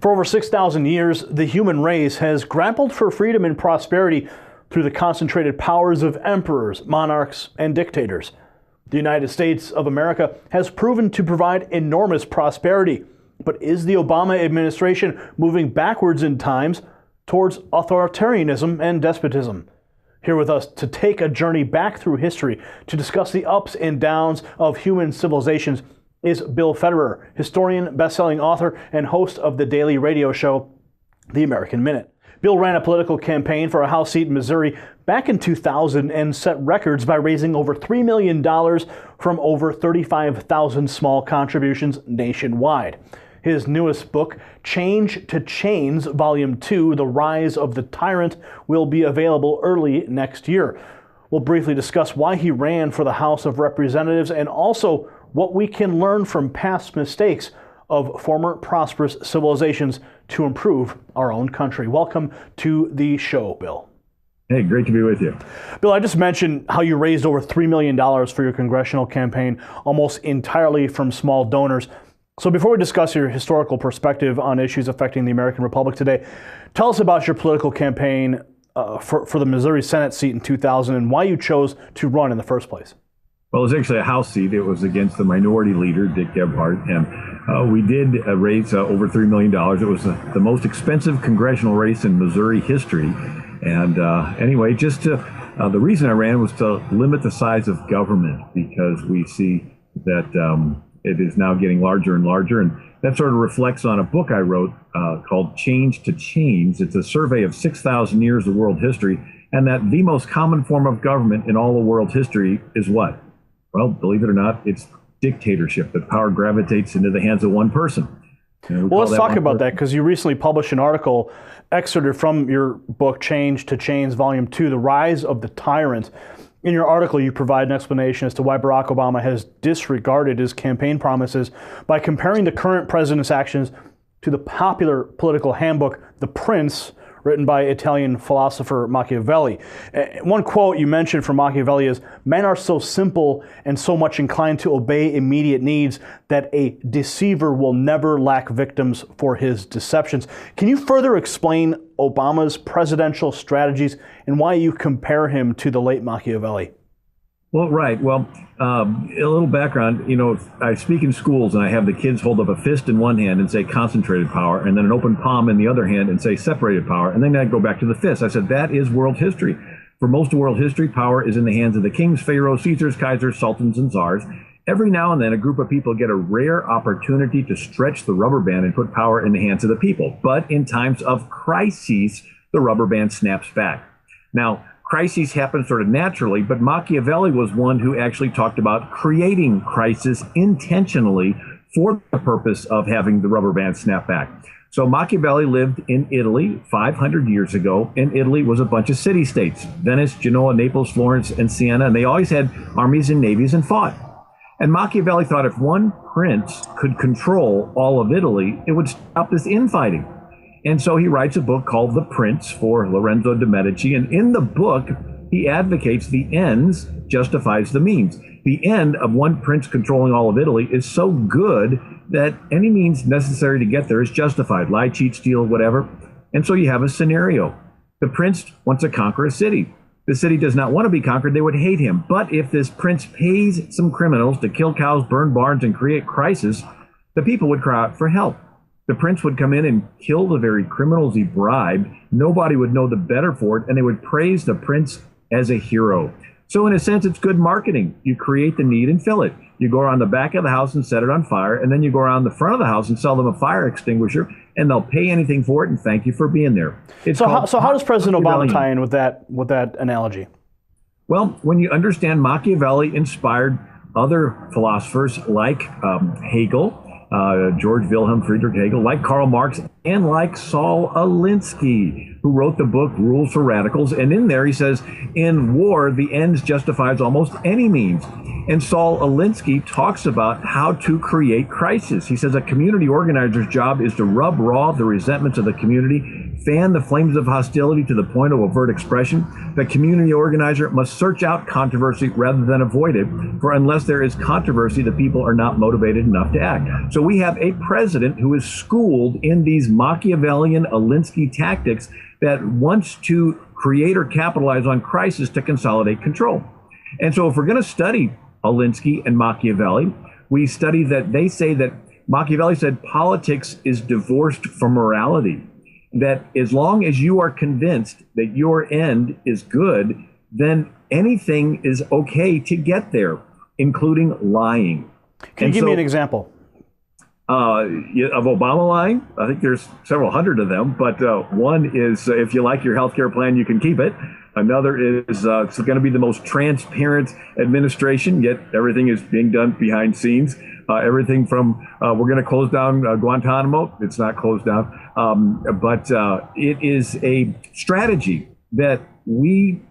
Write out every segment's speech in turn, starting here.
For over 6,000 years, the human race has grappled for freedom and prosperity through the concentrated powers of emperors, monarchs, and dictators. The United States of America has proven to provide enormous prosperity. But is the Obama administration moving backwards in times towards authoritarianism and despotism? Here with us to take a journey back through history to discuss the ups and downs of human civilizations is Bill Federer, historian, best-selling author, and host of the daily radio show, The American Minute. Bill ran a political campaign for a House seat in Missouri back in 2000 and set records by raising over $3 million from over 35,000 small contributions nationwide. His newest book, Change to Chains, Volume 2, The Rise of the Tyrant, will be available early next year. We'll briefly discuss why he ran for the House of Representatives and also what we can learn from past mistakes of former prosperous civilizations to improve our own country. Welcome to the show, Bill. Hey, great to be with you. Bill, I just mentioned how you raised over $3 million for your congressional campaign, almost entirely from small donors. So before we discuss your historical perspective on issues affecting the American Republic today, tell us about your political campaign for the Missouri Senate seat in 2000 and why you chose to run in the first place. Well, it was actually a House seat. It was against the minority leader, Dick Gebhardt, and we did raise over $3 million. It was the most expensive congressional race in Missouri history. And anyway, the reason I ran was to limit the size of government because we see that it is now getting larger and larger. And that sort of reflects on a book I wrote called Change to Chains. It's a survey of 6,000 years of world history, and that the most common form of government in all of world history is what? Well, believe it or not, it's dictatorship, that power gravitates into the hands of one person. Well, let's talk about that, because you recently published an article excerpted from your book, Change to Chains, Volume 2, The Rise of the Tyrant. In your article, you provide an explanation as to why Barack Obama has disregarded his campaign promises by comparing the current president's actions to the popular political handbook, The Prince, written by Italian philosopher Machiavelli. One quote you mentioned from Machiavelli is, "Men are so simple and so much inclined to obey immediate needs that a deceiver will never lack victims for his deceptions." Can you further explain Obama's presidential strategies and why you compare him to the late Machiavelli? Well, right. Well, a little background, I speak in schools and I have the kids hold up a fist in one hand and say concentrated power, and then an open palm in the other hand and say separated power. And then I go back to the fist. I said, that is world history. For most of world history, power is in the hands of the kings, pharaohs, Caesars, Kaisers, sultans, and czars. Every now and then, a group of people get a rare opportunity to stretch the rubber band and put power in the hands of the people. But in times of crises, the rubber band snaps back. Now, crises happen sort of naturally, but Machiavelli was one who actually talked about creating crisis intentionally for the purpose of having the rubber band snap back. So Machiavelli lived in Italy 500 years ago, and Italy was a bunch of city-states: Venice, Genoa, Naples, Florence, and Siena, and they always had armies and navies and fought. And Machiavelli thought if one prince could control all of Italy, it would stop this infighting. And so he writes a book called The Prince for Lorenzo de' Medici. And in the book, he advocates the ends justifies the means. The end of one prince controlling all of Italy is so good that any means necessary to get there is justified. Lie, cheat, steal, whatever. And so you have a scenario. The prince wants to conquer a city. The city does not want to be conquered. They would hate him. But if this prince pays some criminals to kill cows, burn barns, and create crisis, the people would cry out for help. The prince would come in and kill the very criminals he bribed. Nobody would know the better for it, and they would praise the prince as a hero. So in a sense, it's good marketing. You create the need and fill it. You go around the back of the house and set it on fire, and then you go around the front of the house and sell them a fire extinguisher, and they'll pay anything for it and thank you for being there. So how does President Obama tie in with that analogy? Well, when you understand Machiavelli inspired other philosophers like Hegel, George Wilhelm Friedrich Hegel, like Karl Marx, and like Saul Alinsky, who wrote the book Rules for Radicals. And in there he says, in war, the ends justifies almost any means. And Saul Alinsky talks about how to create crisis. He says a community organizer's job is to rub raw the resentments of the community fan the flames of hostility to the point of overt expression, the community organizer must search out controversy rather than avoid it, for unless there is controversy, the people are not motivated enough to act. So we have a president who is schooled in these Machiavellian Alinsky tactics that wants to create or capitalize on crisis to consolidate control. And so if we're going to study Alinsky and Machiavelli, we study that they say that Machiavelli said politics is divorced from morality, that as long as you are convinced that your end is good, then anything is okay to get there, including lying. Can you give me an example? Of Obama lying? I think there's several hundred of them, but one is if you like your health care plan, you can keep it. Another is it's going to be the most transparent administration, yet everything is being done behind scenes. Everything from we're going to close down Guantanamo. It's not closed down, but it is a strategy that we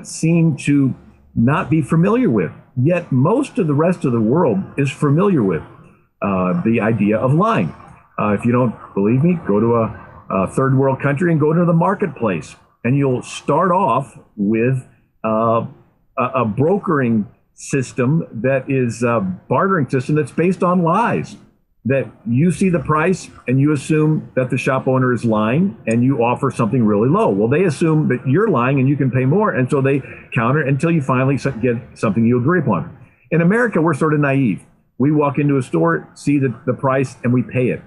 seem to not be familiar with, yet most of the rest of the world is familiar with the idea of lying. If you don't believe me, go to a third world country and go to the marketplace. And you'll start off with a brokering system that is a bartering system that's based on lies. That you see the price and you assume that the shop owner is lying and you offer something really low. Well, they assume that you're lying and you can pay more. And so they counter until you finally get something you agree upon. In America, we're sort of naive. We walk into a store, see the price, and we pay it.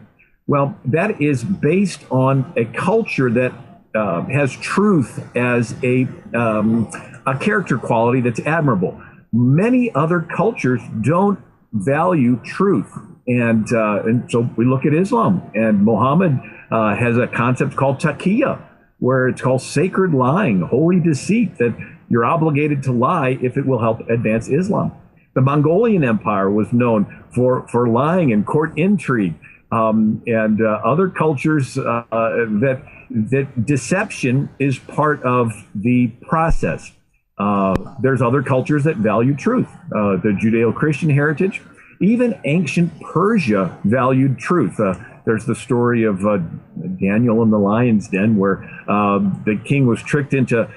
Well, that is based on a culture that has truth as a character quality that's admirable. Many other cultures don't value truth. And so we look at Islam, and Muhammad has a concept called taqiyya, where it's called sacred lying, holy deceit, that you're obligated to lie if it will help advance Islam. The Mongolian Empire was known for lying and court intrigue, and other cultures that deception is part of the process. There's other cultures that value truth. The Judeo-Christian heritage, even ancient Persia valued truth. There's the story of Daniel in the lion's den, where the king was tricked into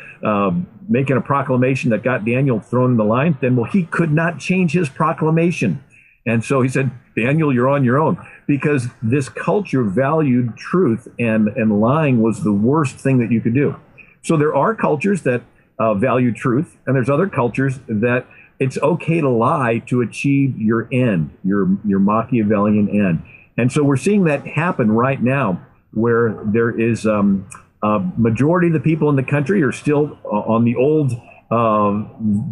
making a proclamation that got Daniel thrown in the lion's den. Well, he could not change his proclamation. And so he said, Daniel, you're on your own, because this culture valued truth, and lying was the worst thing that you could do. So there are cultures that value truth, and there's other cultures that it's okay to lie to achieve your end, your Machiavellian end. And so we're seeing that happen right now, where there is a majority of the people in the country are still on the old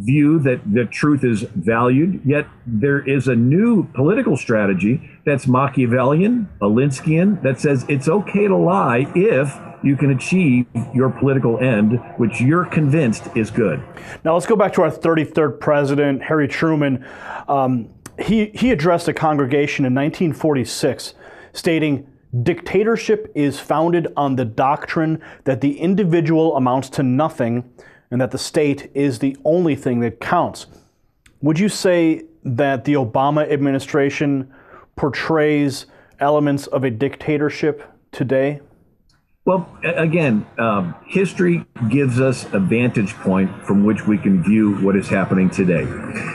view that the truth is valued, yet there is a new political strategy that's Machiavellian, Alinskian, that says it's okay to lie if you can achieve your political end, which you're convinced is good. Now let's go back to our 33rd president, Harry Truman. He addressed a congregation in 1946 stating, "Dictatorship is founded on the doctrine that the individual amounts to nothing and that the state is the only thing that counts." Would you say that the Obama administration portrays elements of a dictatorship today? Well, again, history gives us a vantage point from which we can view what is happening today.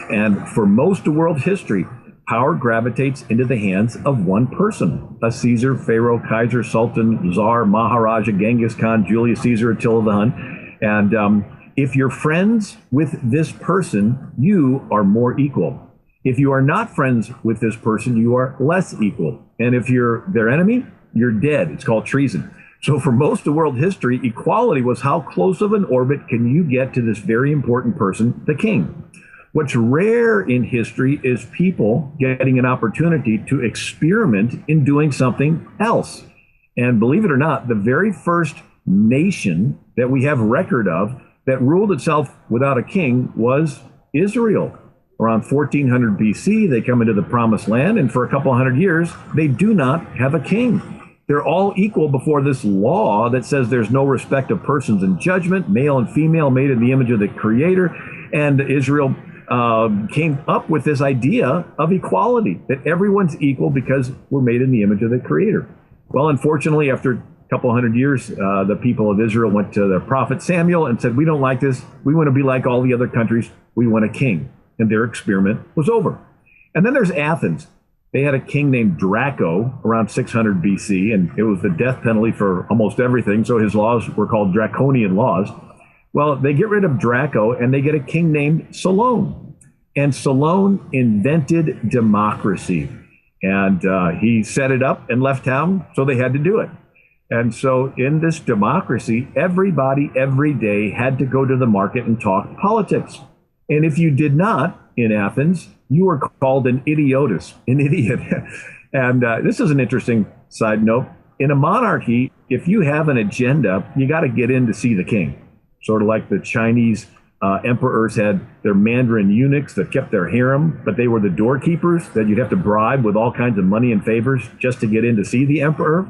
And for most of world history, power gravitates into the hands of one person: a Caesar, Pharaoh, Kaiser, Sultan, Tsar, Maharaja, Genghis Khan, Julius Caesar, Attila the Hun. And if you're friends with this person, you are more equal. If you are not friends with this person, you are less equal. And if you're their enemy, you're dead. It's called treason. So for most of world history, equality was how close of an orbit can you get to this very important person, the king. What's rare in history is people getting an opportunity to experiment in doing something else. And believe it or not, the very first nation that we have record of that ruled itself without a king was Israel. Around 1400 BC, they come into the promised land, and for a couple hundred years, they do not have a king. They're all equal before this law that says there's no respect of persons in judgment, male and female, made in the image of the Creator. And Israel came up with this idea of equality, that everyone's equal because we're made in the image of the Creator. Well, unfortunately, after couple hundred years, the people of Israel went to the prophet Samuel and said, we don't like this. We want to be like all the other countries. We want a king. And their experiment was over. And then there's Athens. They had a king named Draco around 600 BC, and it was the death penalty for almost everything. So his laws were called draconian laws. Well, they get rid of Draco and they get a king named Solon. And Solon invented democracy. And he set it up and left town, so they had to do it. And so in this democracy, everybody every day had to go to the market and talk politics. And if you did not in Athens, you were called an idiotus, an idiot. And this is an interesting side note. In a monarchy, if you have an agenda, you got to get in to see the king. Sort of like the Chinese emperors had their Mandarin eunuchs that kept their harem, but they were the doorkeepers that you'd have to bribe with all kinds of money and favors just to get in to see the emperor.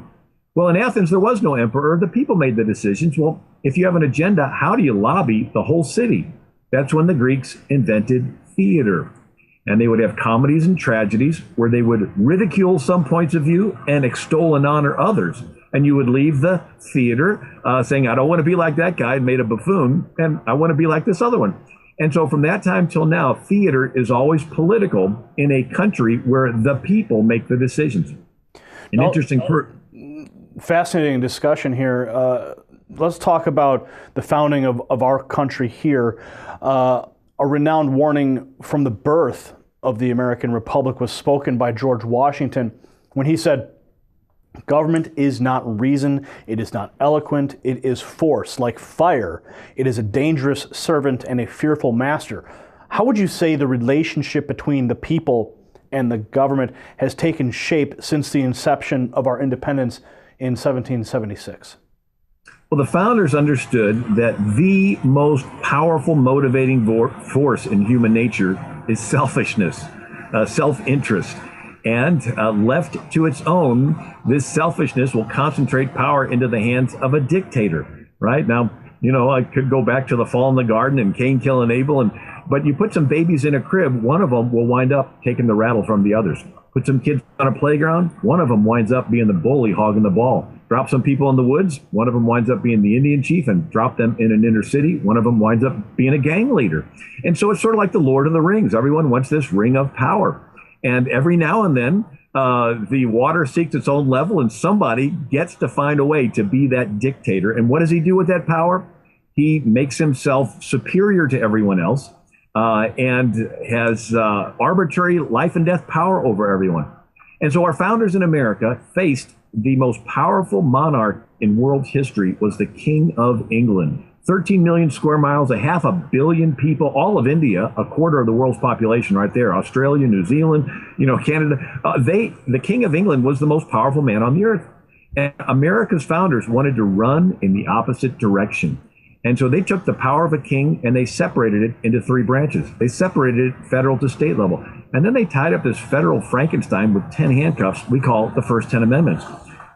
Well, in Athens, there was no emperor. The people made the decisions. Well, if you have an agenda, how do you lobby the whole city? That's when the Greeks invented theater. And they would have comedies and tragedies where they would ridicule some points of view and extol and honor others. And you would leave the theater saying, I don't want to be like that guy and made a buffoon, and I want to be like this other one. And so from that time till now, theater is always political in a country where the people make the decisions. Fascinating discussion here. Let's talk about the founding of our country here. A renowned warning from the birth of the American Republic was spoken by George Washington when he said, government is not reason, it is not eloquent, it is force. Like fire, it is a dangerous servant and a fearful master. How would you say the relationship between the people and the government has taken shape since the inception of our independence in 1776? Well, the founders understood that the most powerful motivating force in human nature is selfishness, self-interest. And left to its own, this selfishness will concentrate power into the hands of a dictator, right? Now, you know, I could go back to the fall in the garden and Cain killing Abel, but you put some babies in a crib, one of them will wind up taking the rattle from the others. Put some kids on a playground, one of them winds up being the bully hogging the ball. Drop some people in the woods, one of them winds up being the Indian chief, and drop them in an inner city, one of them winds up being a gang leader. And so it's sort of like the Lord of the Rings. Everyone wants this ring of power. And every now and then, the water seeks its own level, and somebody gets to find a way to be that dictator. And what does he do with that power? He makes himself superior to everyone else and has arbitrary life and death power over everyone. And so our founders in America faced the most powerful monarch in world history was the King of England. 13 million square miles, 500 million people, all of India, a quarter of the world's population right there, Australia, New Zealand, Canada. The King of England was the most powerful man on the earth. And America's founders wanted to run in the opposite direction. And so they took the power of a king and they separated it into three branches. They separated it federal to state level. And then they tied up this federal Frankenstein with 10 handcuffs we call the first 10 amendments.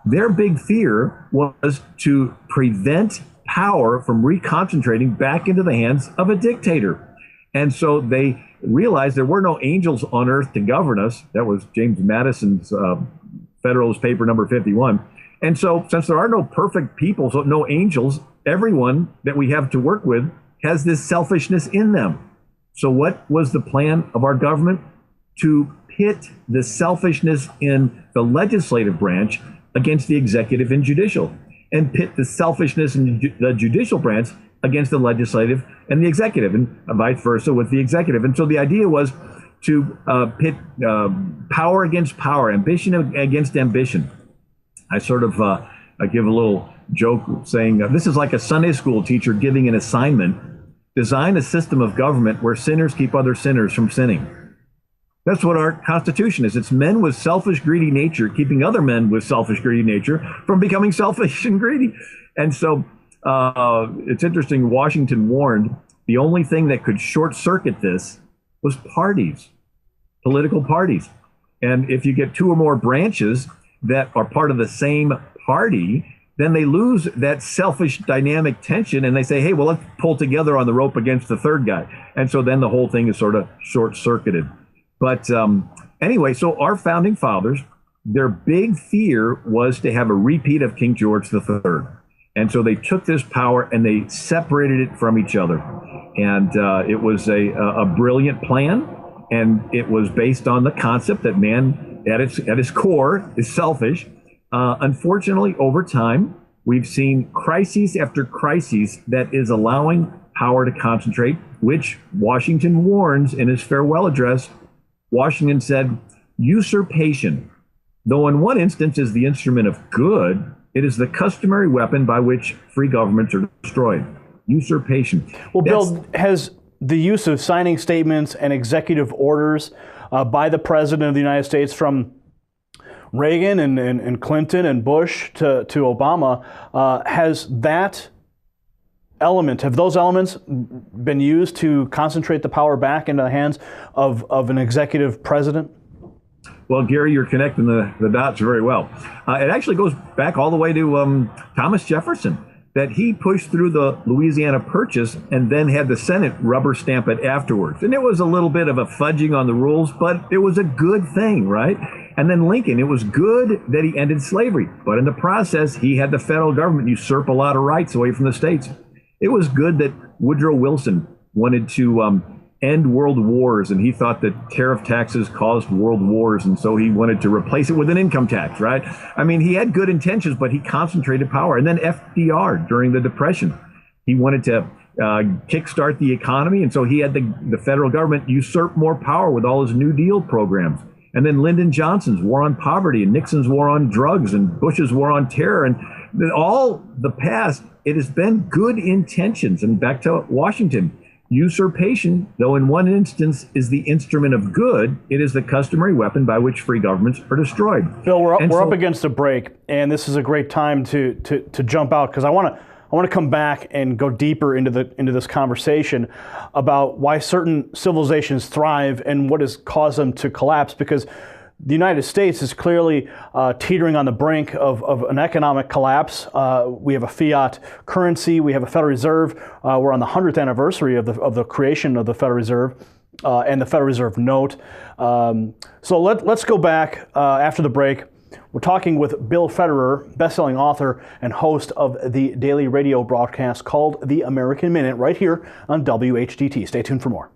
Their big fear was to prevent power from reconcentrating back into the hands of a dictator. And so they realized there were no angels on earth to govern us. That was James Madison's Federalist Paper number 51. And so since there are no perfect people, so no angels, everyone that we have to work with has this selfishness in them. So what was the plan of our government? To pit the selfishness in the legislative branch against the executive and judicial, and pit the selfishness in the judicial branch against the legislative and the executive, and vice versa with the executive. And so the idea was to pit power against power, ambition against ambition. I sort of I give a little joke saying this is like a Sunday school teacher giving an assignment: design a system of government where sinners keep other sinners from sinning. That's what our Constitution is. It's men with selfish, greedy nature keeping other men with selfish, greedy nature from becoming selfish and greedy. And so it's interesting, Washington warned the only thing that could short circuit this was parties, political parties. And if you get two or more branches that are part of the same party, then they lose that selfish dynamic tension and they say, hey, well, let's pull together on the rope against the third guy. And so then the whole thing is sort of short circuited. But anyway, so our founding fathers their big fear was to have a repeat of King George III. And so they took this power and they separated it from each other. And it was a brilliant plan. And it was based on the concept that man, at its core, is selfish. Unfortunately, over time, we've seen crises after crises that is allowing power to concentrate, which Washington warns in his farewell address. Washington said, usurpation, though in one instance is the instrument of good, it is the customary weapon by which free governments are destroyed. Usurpation. Well, Bill, has the use of signing statements and executive orders by the President of the United States from Reagan and Clinton and Bush to Obama, have those elements been used to concentrate the power back into the hands of an executive president? Well, Gary, you're connecting the dots very well. It actually goes back all the way to Thomas Jefferson, that he pushed through the Louisiana Purchase and then had the Senate rubber stamp it afterwards. And it was a little bit of a fudging on the rules, but it was a good thing, right? And then Lincoln, it was good that he ended slavery, but in the process, he had the federal government usurp a lot of rights away from the states. It was good that Woodrow Wilson wanted to end world wars, and he thought that tariff taxes caused world wars, and so he wanted to replace it with an income tax, right? I mean, he had good intentions, but he concentrated power. And then FDR, during the Depression, he wanted to kickstart the economy, and so he had the federal government usurp more power with all his New Deal programs. And then Lyndon Johnson's war on poverty, and Nixon's war on drugs, and Bush's war on terror, and all the past, it has been good intentions. And back to Washington, usurpation, though in one instance is the instrument of good, it is the customary weapon by which free governments are destroyed. Bill, we're up against a break, and this is a great time to jump out, because I want to come back and go deeper into this conversation about why certain civilizations thrive and what has caused them to collapse, because the United States is clearly teetering on the brink of an economic collapse. We have a fiat currency. We have a Federal Reserve. We're on the 100th anniversary of the creation of the Federal Reserve and the Federal Reserve note. So let's go back after the break. We're talking with Bill Federer, best-selling author and host of the daily radio broadcast called The American Minute, right here on WHDT. Stay tuned for more.